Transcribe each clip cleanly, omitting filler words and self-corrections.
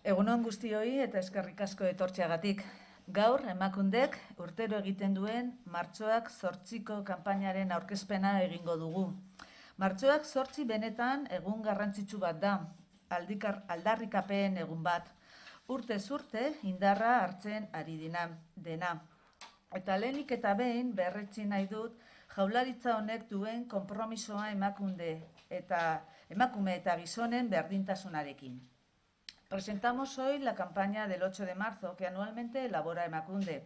Egun on guztioi eta eskerrik asko etortzeagatik. Gaur, emakundek urtero egiten duen Martxoak 8ko kanpainaren aurkezpena egingo dugu. Martxoak 8 benetan egun garrantzitsu bat da, aldarrikapen egun bat. Urtez urte indarra hartzen ari dena. Eta lehenik eta behin berretsi nahi dut Jaurlaritza honek duen konpromisoa emakume eta gizonen berdintasunarekin. Presentamos hoy la campaña del 8 de marzo que anualmente elabora Emakunde.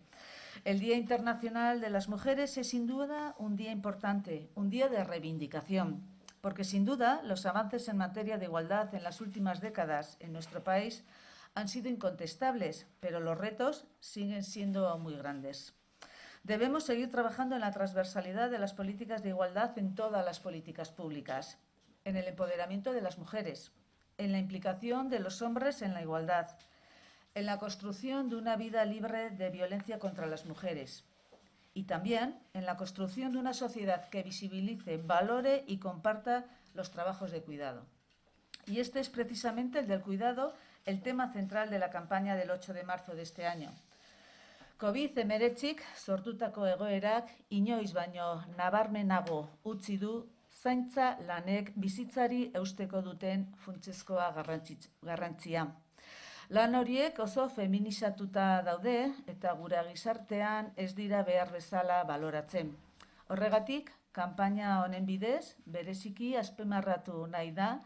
El Día Internacional de las Mujeres es sin duda un día importante, un día de reivindicación, porque sin duda los avances en materia de igualdad en las últimas décadas en nuestro país han sido incontestables, pero los retos siguen siendo muy grandes. Debemos seguir trabajando en la transversalidad de las políticas de igualdad en todas las políticas públicas, en el empoderamiento de las mujeres, en la implicación de los hombres en la igualdad, en la construcción de una vida libre de violencia contra las mujeres y también en la construcción de una sociedad que visibilice, valore y comparta los trabajos de cuidado. Y este es precisamente el del cuidado, el tema central de la campaña del 8 de marzo de este año. COVID-19 sortutako egoerak inoiz baino nabarmenago utzi du zaintza lanek bizitzari eusteko duten funtsezkoa garrantzia. Lan horiek oso feminizatuta daude eta gure gizartean ez dira behar bezala baloratzen. Horregatik, kanpaina honen bidez, bereziki azpimarratu nahi da,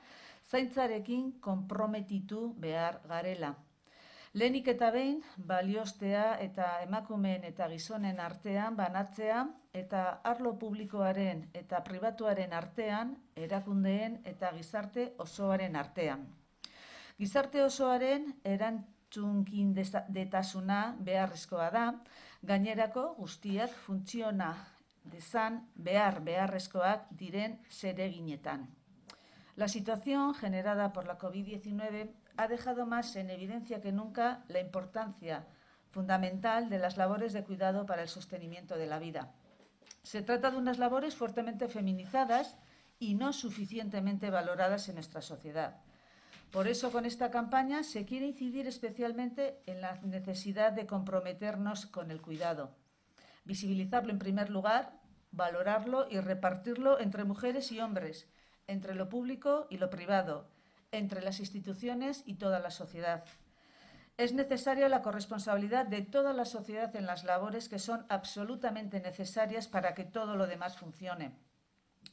zaintzarekin konprometitu behar garela. Lehenik eta behin, balioztea eta emakumeen eta gizonen artean banatzea eta arlo publikoaren eta pribatuaren artean, erakundeen eta gizarte osoaren artean. Gizarte osoaren erantzunkindetasuna beharrezkoa da, gainerako guztiak funtziona dezan beharrezkoak diren zereginetan. La situación generada por la COVID-19 ha dejado más en evidencia que nunca la importancia fundamental de las labores de cuidado para el sostenimiento de la vida. Se trata de unas labores fuertemente feminizadas y no suficientemente valoradas en nuestra sociedad. Por eso, con esta campaña se quiere incidir especialmente en la necesidad de comprometernos con el cuidado, visibilizarlo en primer lugar, valorarlo y repartirlo entre mujeres y hombres, entre lo público y lo privado, entre las instituciones y toda la sociedad. Es necesaria la corresponsabilidad de toda la sociedad en las labores que son absolutamente necesarias para que todo lo demás funcione.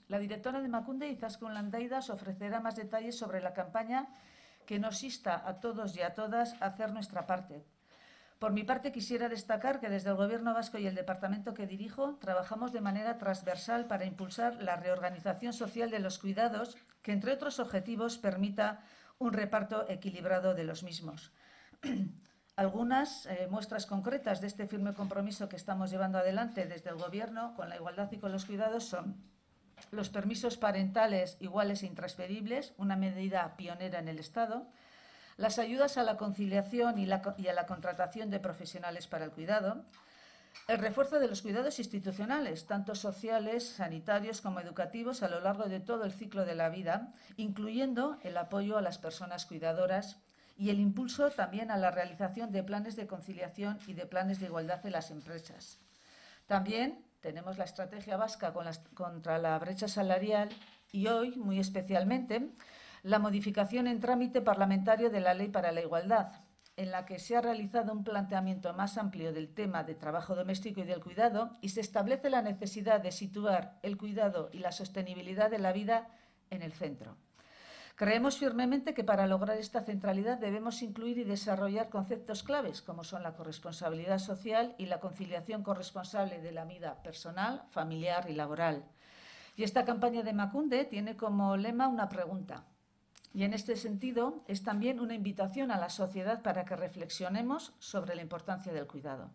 La directora de Emakunde, Izaskun Landaidas, ofrecerá más detalles sobre la campaña que nos insta a todos y a todas a hacer nuestra parte. Por mi parte, quisiera destacar que desde el Gobierno vasco y el departamento que dirijo trabajamos de manera transversal para impulsar la reorganización social de los cuidados que, entre otros objetivos, permita un reparto equilibrado de los mismos. Algunas muestras concretas de este firme compromiso que estamos llevando adelante desde el Gobierno con la igualdad y con los cuidados son los permisos parentales iguales e intransferibles, una medida pionera en el Estado, las ayudas a la conciliación y a la contratación de profesionales para el cuidado, el refuerzo de los cuidados institucionales, tanto sociales, sanitarios como educativos, a lo largo de todo el ciclo de la vida, incluyendo el apoyo a las personas cuidadoras y el impulso también a la realización de planes de conciliación y de planes de igualdad en las empresas. También tenemos la estrategia vasca contra la brecha salarial y hoy, muy especialmente, la modificación en trámite parlamentario de la Ley para la Igualdad, en la que se ha realizado un planteamiento más amplio del tema de trabajo doméstico y del cuidado y se establece la necesidad de situar el cuidado y la sostenibilidad de la vida en el centro. Creemos firmemente que para lograr esta centralidad debemos incluir y desarrollar conceptos claves como son la corresponsabilidad social y la conciliación corresponsable de la vida personal, familiar y laboral. Y esta campaña de Emakunde tiene como lema una pregunta. Y en este sentido es también una invitación a la sociedad para que reflexionemos sobre la importancia del cuidado.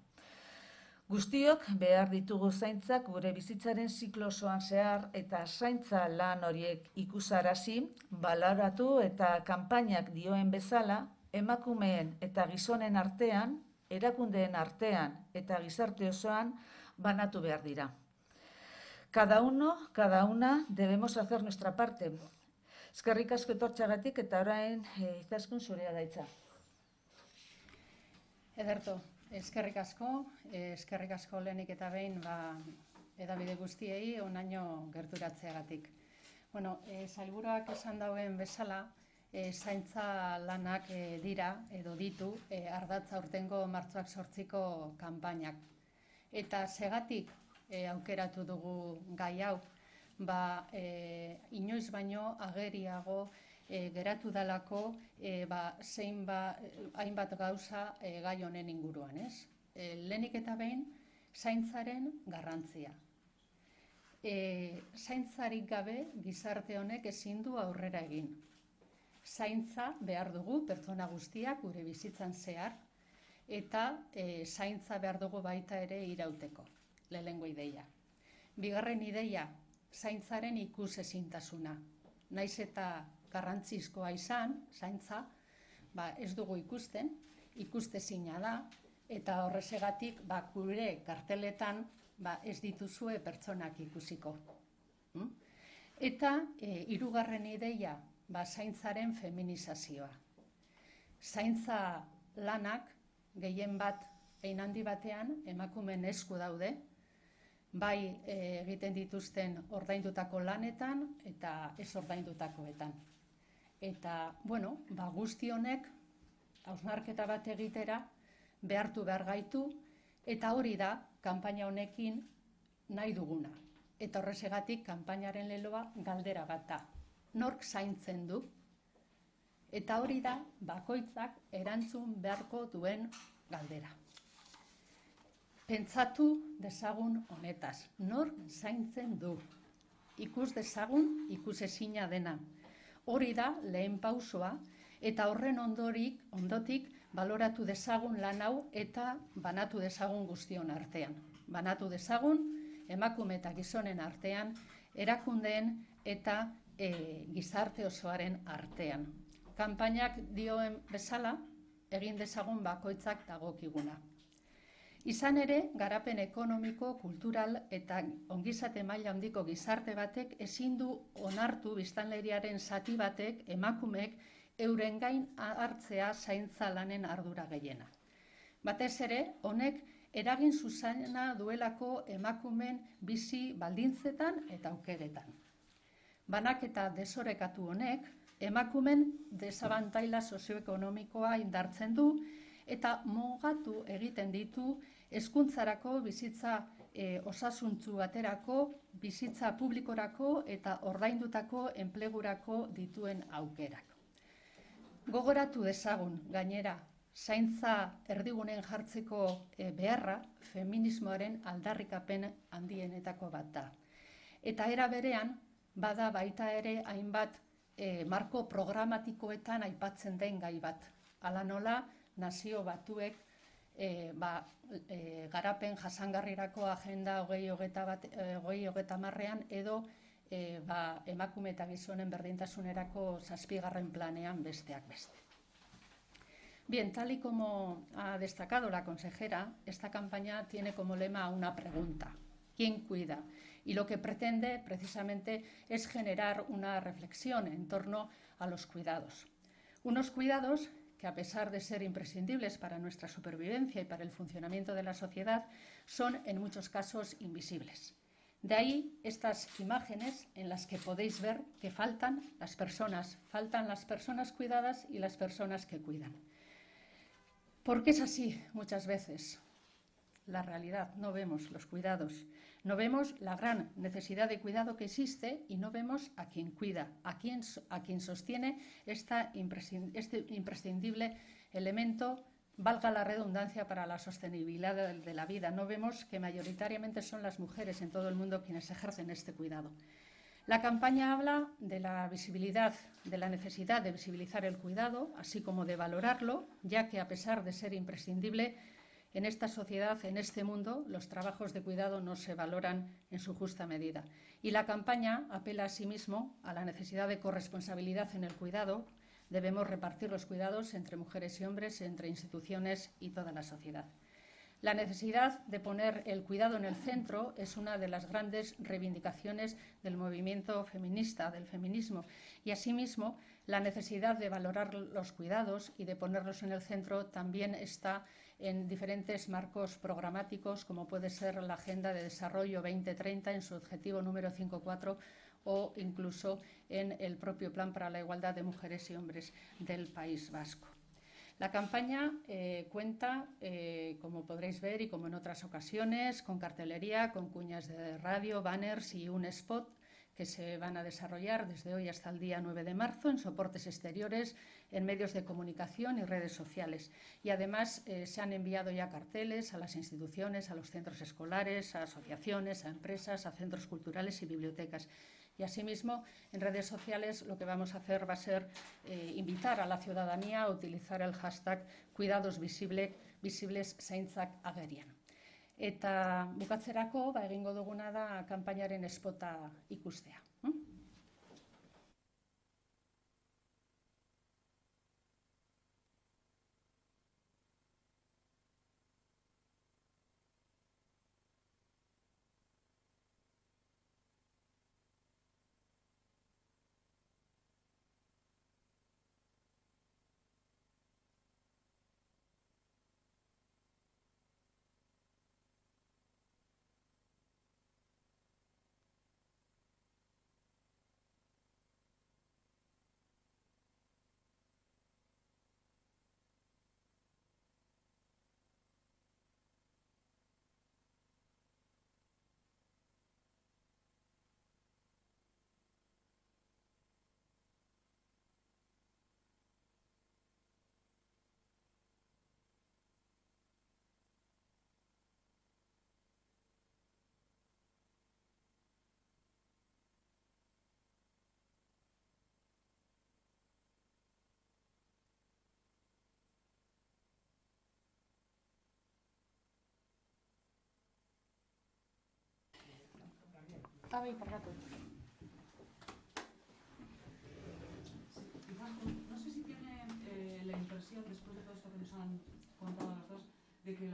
Guztiok behar ditugu zaintzak gure bizitzaren ziklo osoan zehar eta zaintza lan horiek ikusarazi, baloratu eta kanpainak dioen bezala, emakumeen eta gizonen artean, erakundeen artean eta gizarte osoan banatu behar dira. Cada uno, cada una, debemos hacer nuestra parte. Eskerrik asko etortzeagatik eta orain Izaskun zurea da hitza. Ederto, eskerrik asko lehenik eta behin edabide guztiei onaino gerturatzeagatik. Sailburuak esan dauen bezala, zaintza lanak dira edo ditu ardatza urtengo martxoak 8ko kanpainak. Eta segatik aukeratu dugu gai hau, inoiz baino ageriago geratu dalako hainbat gauza gai honen inguruan, ez? Lehenik eta behin, zaintzaren garrantzia. Zaintzarik gabe gizarte honek ezin du aurrera egin. Zaintza behar dugu pertsona guztiak gure bizitzan zehar, eta zaintza behar dugu baita ere irauteko, lehenengo ideia. Bigarren ideia, zaintzaren ikusezintasuna. Naiz eta garrantzizkoa izan, zaintza, ez dugu ikusten, ikustezina da, eta horrezegatik gure karteletan ez dituzue pertsonak ikusiko. Eta hirugarren ideia, zaintzaren feminizazioa. Zaintza lanak gehien bat, hein handi batean, emakumeen esku daude, bai egiten dituzten ordaindutako lanetan eta ez ordaindutakoetan. Eta, guzti honek hausnarketa bat egitera behartu behar gaitu, eta hori da kanpaina honekin nahi duguna. Eta horrezegatik kanpainaren leloa galdera bat da. Nork zaintzen du? Eta hori da bakoitzak erantzun beharko duen galdera. Pentsatu dezagun honetaz, nork zaintzen du? Ikus dezagun ikusezina dena. Hori da lehen pausoa, eta horren ondotik baloratu dezagun lan hau eta banatu dezagun guztion artean. Banatu dezagun emakume eta gizonen artean, erakundeen eta gizarte osoaren artean. Kanpainak dioen bezala, egin dezagun bakoitzak dagokiguna. Izan ere, garapen ekonomiko, kultural eta ongizate maila handiko gizarte batek ezin du onartu biztanleriaren zati batek emakumeek euren gain hartzea zaintza lanen ardura gehiena. Batez ere, honek eragin zuzena duelako emakumeen bizi baldintzetan eta aukeretan. Banaketa desorekatu honek emakumen desabantaila sozioekonomikoa indartzen du eta mugatu egiten ditu hezkuntzarako, bizitza osasuntsu baterako, bizitza publikorako eta ordaindutako enplegurako dituen aukerak. Gogoratu dezagun, gainera, zaintza erdigunen jartzeko beharra feminismoaren aldarrikapen handienetako bat da. Eta era berean, bada baita ere hainbat marko programatikoetan aipatzen den gai bat. Hala nola, Nazio Batuek garapen jasangarrirako agenda 2030 edo emakume eta gizonen berdintasunerako 7. planean besteak beste. Bien, tal y como ha destacado la consejera, esta campaña tiene como lema una pregunta: ¿quién cuida? Y lo que pretende precisamente es generar una reflexión en torno a los cuidados. Unos cuidados que, a pesar de ser imprescindibles para nuestra supervivencia y para el funcionamiento de la sociedad, son en muchos casos invisibles. De ahí estas imágenes en las que podéis ver que faltan las personas cuidadas y las personas que cuidan. ¿Por qué es así muchas veces? La realidad, no vemos los cuidados, no vemos la gran necesidad de cuidado que existe y no vemos a quien cuida, a quien sostiene este imprescindible elemento, valga la redundancia, para la sostenibilidad de la vida. No vemos que mayoritariamente son las mujeres en todo el mundo quienes ejercen este cuidado. La campaña habla de la visibilidad, de la necesidad de visibilizar el cuidado, así como de valorarlo, ya que a pesar de ser imprescindible, en esta sociedad, en este mundo, los trabajos de cuidado no se valoran en su justa medida. Y la campaña apela asimismo a la necesidad de corresponsabilidad en el cuidado. Debemos repartir los cuidados entre mujeres y hombres, entre instituciones y toda la sociedad. La necesidad de poner el cuidado en el centro es una de las grandes reivindicaciones del movimiento feminista, del feminismo, y asimismo la necesidad de valorar los cuidados y de ponerlos en el centro también está en diferentes marcos programáticos, como puede ser la Agenda de Desarrollo 2030 en su objetivo número 5.4 o incluso en el propio Plan para la Igualdad de Mujeres y Hombres del País Vasco. La campaña cuenta, como podréis ver y como en otras ocasiones, con cartelería, con cuñas de radio, banners y un spot que se van a desarrollar desde hoy hasta el día 9 de marzo en soportes exteriores, en medios de comunicación y redes sociales. Y además se han enviado ya carteles a las instituciones, a los centros escolares, a asociaciones, a empresas, a centros culturales y bibliotecas. Y asimismo, en redes sociales lo que vamos a hacer va a ser invitar a la ciudadanía a utilizar el hashtag cuidados visibles zaintzak agerian. Eta bukatzerako, egingo duguna da kanpainaren spota ikustea. No sé si tiene la impresión, después de todo esto que nos han contado las dos, de que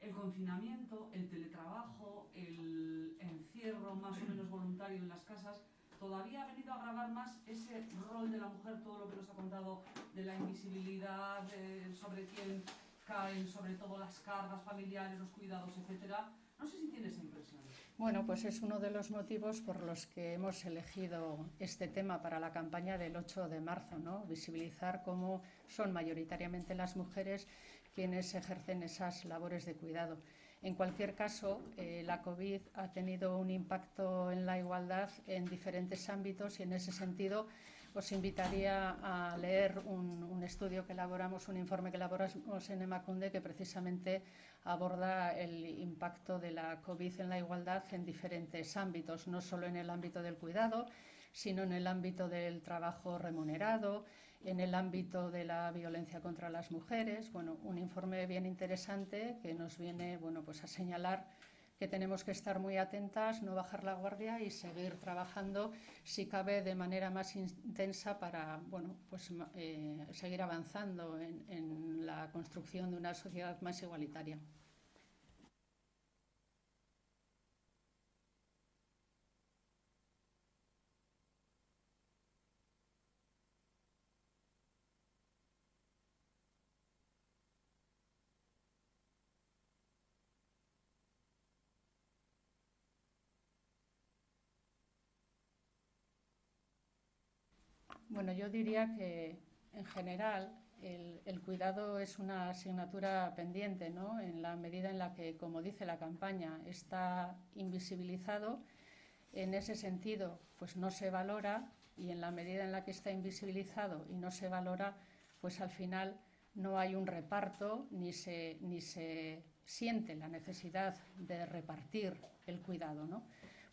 el confinamiento, el teletrabajo, el encierro más o menos voluntario en las casas, todavía ha venido a agravar más ese rol de la mujer, todo lo que nos ha contado de la invisibilidad, sobre quién caen, sobre todo las cargas familiares, los cuidados, etcétera. No sé si tiene esa impresión. Bueno, pues es uno de los motivos por los que hemos elegido este tema para la campaña del 8 de marzo, ¿no? Visibilizar cómo son mayoritariamente las mujeres quienes ejercen esas labores de cuidado. En cualquier caso, la COVID ha tenido un impacto en la igualdad en diferentes ámbitos y en ese sentido os invitaría a leer un estudio que elaboramos, un informe que elaboramos en Emakunde que precisamente aborda el impacto de la COVID en la igualdad en diferentes ámbitos, no solo en el ámbito del cuidado, sino en el ámbito del trabajo remunerado, en el ámbito de la violencia contra las mujeres. Bueno, un informe bien interesante que nos viene, bueno, pues a señalar que tenemos que estar muy atentas, no bajar la guardia y seguir trabajando, si cabe, de manera más intensa para, bueno, pues, seguir avanzando en la construcción de una sociedad más igualitaria. Bueno, yo diría que en general el cuidado es una asignatura pendiente, ¿no? En la medida en la que, como dice la campaña, está invisibilizado, en ese sentido, pues no se valora, y en la medida en la que está invisibilizado y no se valora, pues al final no hay un reparto ni se siente la necesidad de repartir el cuidado, ¿no?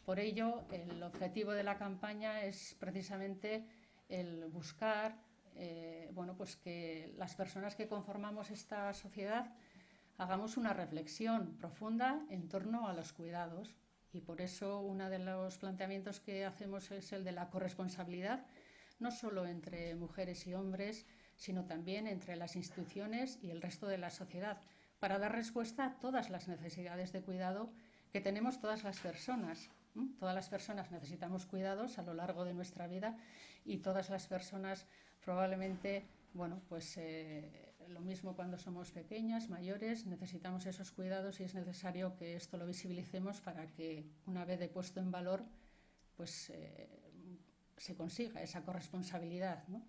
Por ello, el objetivo de la campaña es precisamente el buscar bueno, pues que las personas que conformamos esta sociedad hagamos una reflexión profunda en torno a los cuidados. Y por eso uno de los planteamientos que hacemos es el de la corresponsabilidad, no solo entre mujeres y hombres, sino también entre las instituciones y el resto de la sociedad, para dar respuesta a todas las necesidades de cuidado que tenemos todas las personas. Todas las personas necesitamos cuidados a lo largo de nuestra vida y todas las personas probablemente, bueno, pues lo mismo cuando somos pequeñas, mayores, necesitamos esos cuidados y es necesario que esto lo visibilicemos para que una vez de puesto en valor, pues se consiga esa corresponsabilidad, ¿no?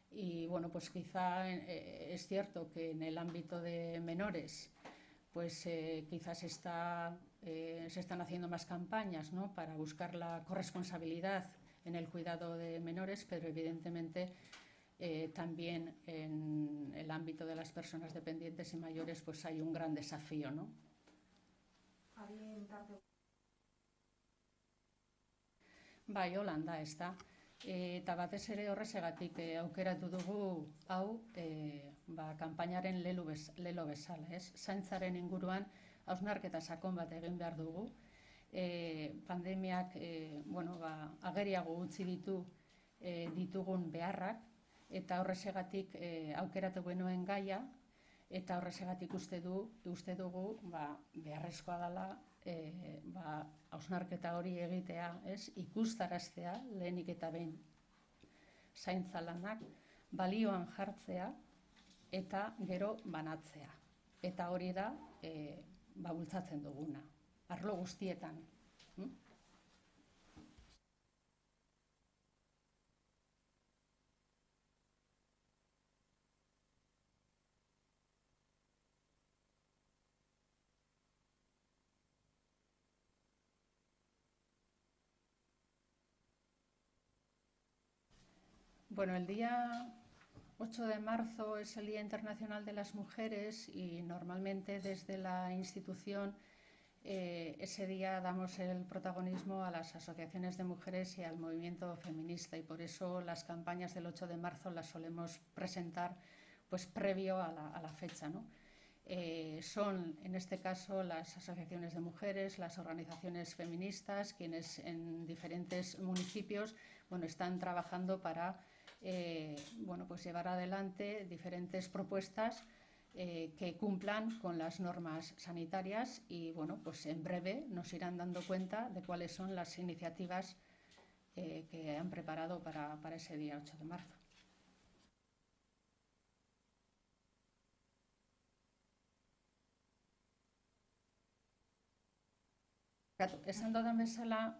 Y bueno, pues quizá es cierto que en el ámbito de menores pues quizás se están haciendo más campañas, ¿no?, para buscar la corresponsabilidad en el cuidado de menores, pero evidentemente también en el ámbito de las personas dependientes y mayores pues hay un gran desafío, ¿no? Bai, Holanda ez da. Eta batez ere horrezegatik aukeratu dugu hau kanpainaren lelo bezala, ez? Zaintzaren inguruan hausnarketa sakon bat egin behar dugu. Pandemiak ageriago utzi ditugun beharrak, eta horrezegatik aukeratu genuen gaia, eta horrezegatik uste dugu beharrezkoa dela hausnarketa hori egitea, ez? Ikustaraztea lehenik eta behin zaintza lanak balioan jartzea eta gero banatzea. Eta hori da bultzatzen duguna, arlo guztietan. Bueno, el día 8 de marzo es el Día Internacional de las Mujeres y normalmente desde la institución ese día damos el protagonismo a las asociaciones de mujeres y al movimiento feminista y por eso las campañas del 8 de marzo las solemos presentar pues previo a la fecha, ¿no? Son en este caso las asociaciones de mujeres, las organizaciones feministas, quienes en diferentes municipios están trabajando para pues llevar adelante diferentes propuestas que cumplan con las normas sanitarias y pues en breve nos irán dando cuenta de cuáles son las iniciativas que han preparado para ese día 8 de marzo. Esan dudan bezala,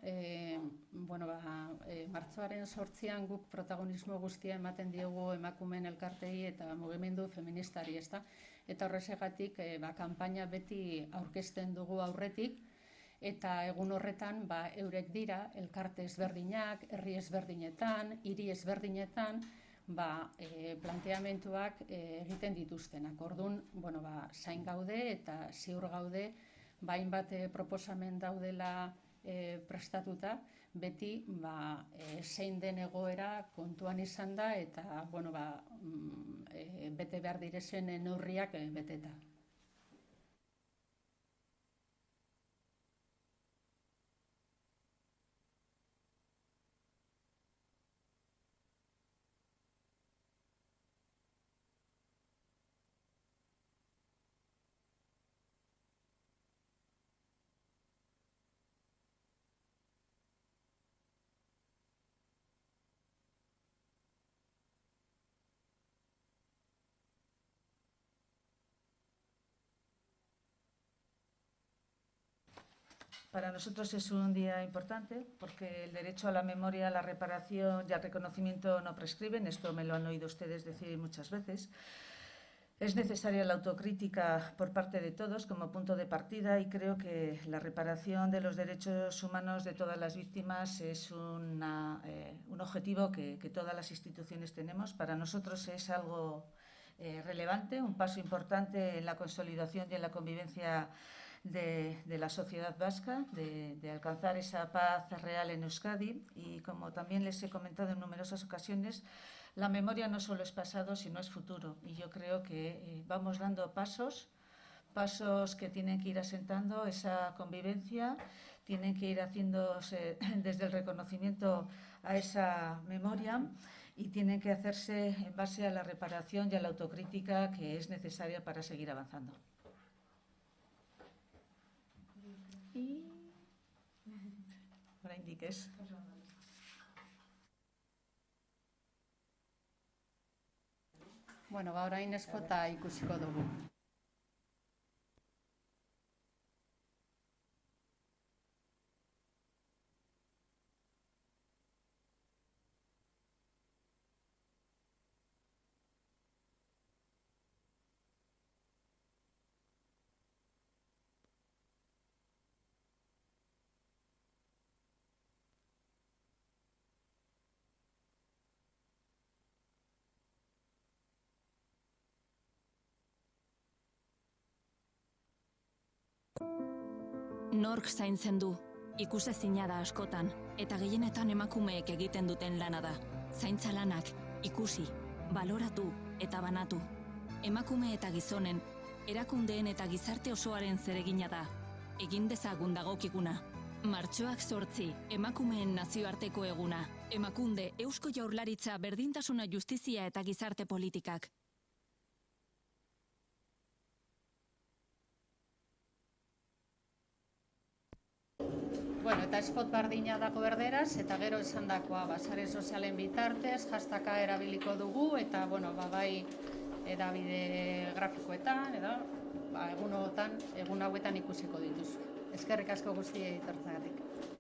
martxoaren 8an guk protagonismo guztia ematen diogu emakumeen elkartei eta mugimendu feministari, ezta? Eta horrezegatik kanpaina beti aurkezten dugu aurretik eta egun horretan eurek dira elkarte ezberdinak, herri ezberdinetan, hiri ezberdinetan planteamenduak egiten dituztenak. Orduan, zain gaude eta ziur gaude hainbat proposamen daudela prestatuta, beti zein den egoera kontuan izan da eta bete behar direzen neurriak beteta. Para nosotros es un día importante porque el derecho a la memoria, a la reparación y al reconocimiento no prescriben. Esto me lo han oído ustedes decir muchas veces. Es necesaria la autocrítica por parte de todos como punto de partida y creo que la reparación de los derechos humanos de todas las víctimas es un objetivo que todas las instituciones tenemos. Para nosotros es algo relevante, un paso importante en la consolidación y en la convivencia de la sociedad vasca, de alcanzar esa paz real en Euskadi y como también les he comentado en numerosas ocasiones, la memoria no solo es pasado, sino es futuro. Y yo creo que vamos dando pasos que tienen que ir asentando esa convivencia, tienen que ir haciéndose desde el reconocimiento a esa memoria y tienen que hacerse en base a la reparación y a la autocrítica que es necesaria para seguir avanzando. Oraindik ez. Bueno, orain eskota ikusiko dugu. Nork zaintzen du, ikusezina da askotan, eta gehienetan emakumeek egiten duten lana da. Zaintza lanak, ikusi, baloratu eta banatu. Emakume eta gizonen, erakundeen eta gizarte osoaren zeregina da. Egin dezagun dagokiguna. Martxoak 8, emakumeen nazioarteko eguna. Emakunde, Eusko Jaurlaritza, berdintasuna, justizia eta gizarte politikak. Bueno, eta spot bardina dago berderaz, eta gero esandakoa sare sozialen bitartez, hashtaga erabiliko dugu, eta bueno, bai hedabide grafikoetan, edo egun hauetan ikusiko dituzu. Eskerrik asko guztiei etortzeagatik.